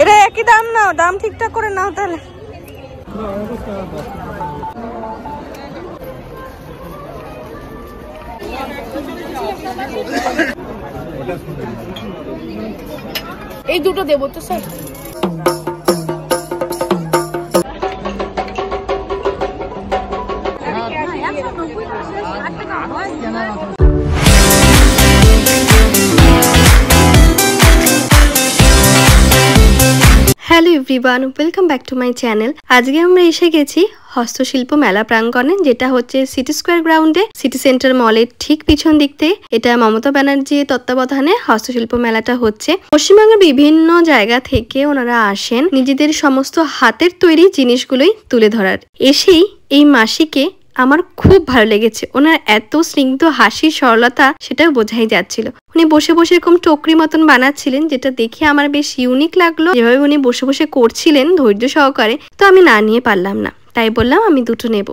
এটা একই দাম নাও, দাম ঠিকঠাক করে নাও তাহলে। এই দুটো দেবো তো sir. Hello everyone, welcome back to my channel. আজকে আমরা এসে গেছি হস্তশিল্প মেলা প্রাঙ্গণে, যেটা হচ্ছে সিটি স্কোয়ার গ্রাউন্ডে, সিটি সেন্টার মলের ঠিক পিছন দিক থেকে। এটা মমতা ব্যানার্জির তত্ত্বাবধানে হস্তশিল্প মেলাটা হচ্ছে। পশ্চিমবঙ্গের বিভিন্ন জায়গা থেকে ওনারা আসেন নিজেদের সমস্ত হাতের তৈরি জিনিসগুলোই তুলে ধরার। এসেই এই মাসিকে আমার খুব ভালো লেগেছে। ওনার এত স্নিগ্ধ হাসি, সরলতা, সেটাও বোঝাই যাচ্ছিল। উনি বসে বসে এরকম টকরি মতন বানাচ্ছিলেন, যেটা দেখে আমার বেশ ইউনিক লাগলো। যেভাবে উনি বসে বসে করছিলেন ধৈর্য সহকারে, তো আমি না নিয়ে পারলাম না, তাই বললাম আমি দুটো নেব।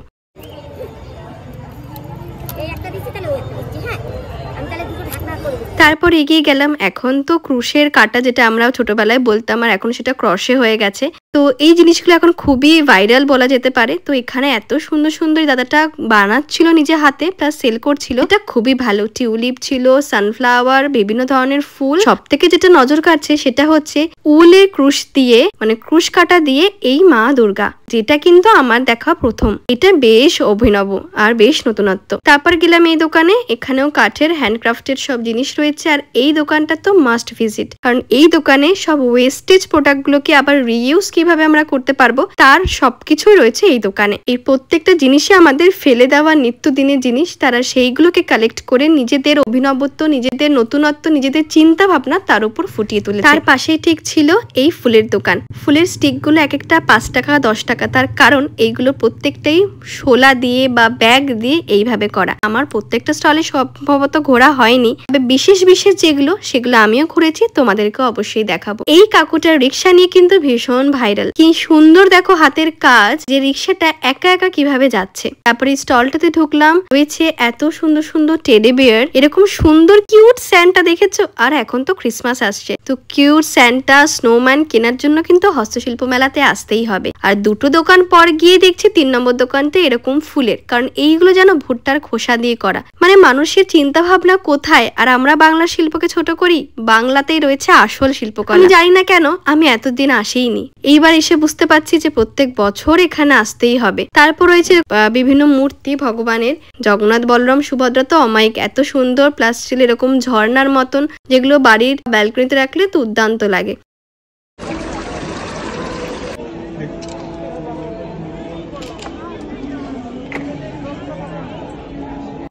তারপর এগিয়ে গেলাম। এখন তো ক্রুশের কাটা, যেটা আমরা ছোটবেলায় বলতাম, আর এখন সেটা ক্রশে হয়ে গেছে। তো এই জিনিসগুলো এখন খুবই ভাইরাল বলা যেতে পারে। তো এখানে এত সুন্দর সুন্দর দাদাটা বানাচ্ছিল নিজে হাতে, প্লাস সেল করছিল। এটা খুবই ভালো। টিউলিপ ছিল, সানফ্লাওয়ার, বিভিন্ন ধরনের ফুল। সব থেকে যেটা নজর কাটছে সেটা হচ্ছে উলের ক্রুশ দিয়ে, মানে ক্রুশ কাটা দিয়ে এই মা দুর্গা, যেটা কিন্তু আমার দেখা প্রথম। এটা বেশ অভিনব আর বেশ নতুনত্ব। তারপর গেলাম এই দোকানে। এখানেও কাঠের হ্যান্ডক্রাফটের সব জিনিস রয়েছে। আর এই দোকানটা তো মাস্ট ভিজিট, কারণ এই দোকানে সব ওয়েস্টেজ প্রোডাক্ট গুলোকে আবার রিইউজ কিভাবে আমরা করতে পারবো তার সবকিছুই রয়েছে এই দোকানে। এই প্রত্যেকটা জিনিসই আমাদের ফেলে দেওয়া নিত্যদিনের জিনিস, তারা সেইগুলোকে কালেক্ট করে নিজেদের অভিনবত্ব, নিজেদের নতুনত্ব, নিজেদের চিন্তা ভাবনা তার উপর ফুটিয়ে তুলে। তার পাশেই ঠিক ছিল এই ফুলের দোকান। ফুলের স্টিক গুলো এক একটা 5 টাকা 10 টাকা। তার কারণ এইগুলো প্রত্যেকটাই শোলা দিয়ে বা ব্যাগ দিয়ে এইভাবে করা। আমার প্রত্যেকটা স্টলে সম্ভবত ঘোরা হয়নি, তবে বিশেষ বিশেষ যেগুলো সেগুলো আমিও ঘুরেছি, তোমাদেরকে অবশ্যই দেখাবো। এই কাকুটার রিক্সা নিয়ে কিন্তু ভীষণ ভাইরাল। কি সুন্দর দেখো হাতের কাজ, যে রিক্সাটা একা একা কিভাবে যাচ্ছে। তারপরে স্টলটাতে ঢুকলাম, রয়েছে এত সুন্দর সুন্দর টেডি বিয়ার, এরকম সুন্দর কিউট স্যান্টা দেখেছো। আর এখন তো ক্রিসমাস আসছে, তো কিউট স্যান্টা, স্নোম্যান কেনার জন্য কিন্তু হস্তশিল্প মেলাতে আসতেই হবে। আর দুটো দোকান পর গিয়ে দেখছি 3 নম্বর দোকানতে এরকম ফুলের, কারণ এইগুলো যেন ভুট্টার খোসা দিয়ে করা। মানে মানুষের চিন্তা ভাবনা কোথায়, আর আমরা বাংলা শিল্পকে ছোট করি। বাংলাতেই রয়েছে আসল শিল্পকলা। আমি জানি না কেন আমি এতদিন আসিনি, এইবার এসে বুঝতে পারছি যে প্রত্যেক বছর এখানে আসতেই হবে। তারপর রয়েছে বিভিন্ন মূর্তি ভগবানের, জগন্নাথ, বলরাম, সুভদ্রা তো অমায়িক, এত সুন্দর। প্লাস ছিল এরকম ঝর্ণার মতন, যেগুলো বাড়ির ব্যালকনিতে রাখলে তো দুর্দান্ত লাগে।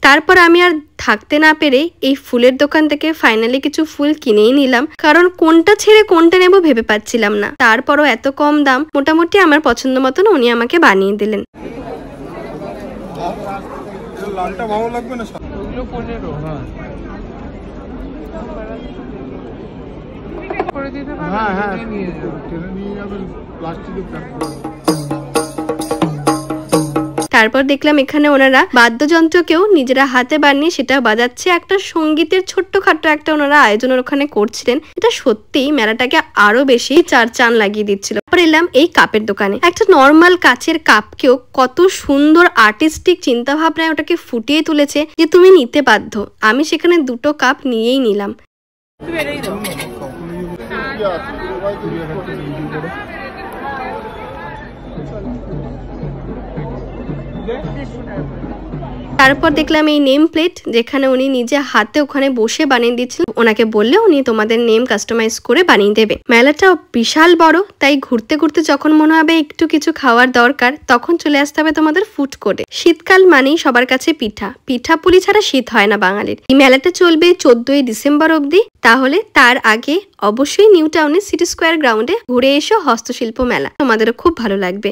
তারপর আমি আর থাকতে না পেরে এই ফুলের দোকান থেকে ফাইনালি কিছু ফুল কিনেই নিলাম, কারণ কোনটা ছেড়ে কোনটা নেব ভেবে পাচ্ছিলাম না। তারপরও এত কম দাম, মোটামুটি আমার পছন্দ মতন উনি আমাকে বানিয়ে দিলেন। তারপর দেখলাম এখানে ওনারা বাদ্যযন্ত্রকেও নিজেরা হাতে বানিয়ে সেটা বাজাচ্ছে। একটা সঙ্গীতের ছোট্টখাট্ট একটা ওনারা আয়োজন ওখানে করছিলেন। এটা সত্যিই মেলাটাকে আরো বেশি চান লাগিয়ে দিচ্ছিল। তারপর এলাম এই কাপের দোকানে। একটা নর্মাল কাচের কাপকেও কত সুন্দর আর্টিস্টিক চিন্তা ভাবনায় ওটাকে ফুটিয়ে তুলেছে যে তুমি নিতে বাধ্য। আমি সেখানে দুটো কাপ নিয়েই নিলাম। তারপর দেখলাম এই নেম প্লেট, যেখানে উনি নিজে হাতে ওখানে বসে বানিয়ে দিচ্ছিলেন। ওনাকে বললে উনি তোমাদের নেম কাস্টমাইজ করে বানিয়ে দেবে। মেলাটা বিশাল বড়, তাই ঘুরতে ঘুরতে যখন মনে হবে একটু কিছু খাওয়ার দরকার, তখন চলে আসতে হবে তোমাদের ফুড কোর্টে। শীতকাল মানেই সবার কাছে পিঠা, পিঠা পুলি ছাড়া শীত হয় না বাঙালির। এই মেলাটা চলবে 14ই ডিসেম্বর অবধি। তাহলে তার আগে অবশ্যই নিউ টাউনের সিটি স্কোয়ার গ্রাউন্ডে ঘুরে এসো হস্তশিল্প মেলা, তোমাদেরও খুব ভালো লাগবে।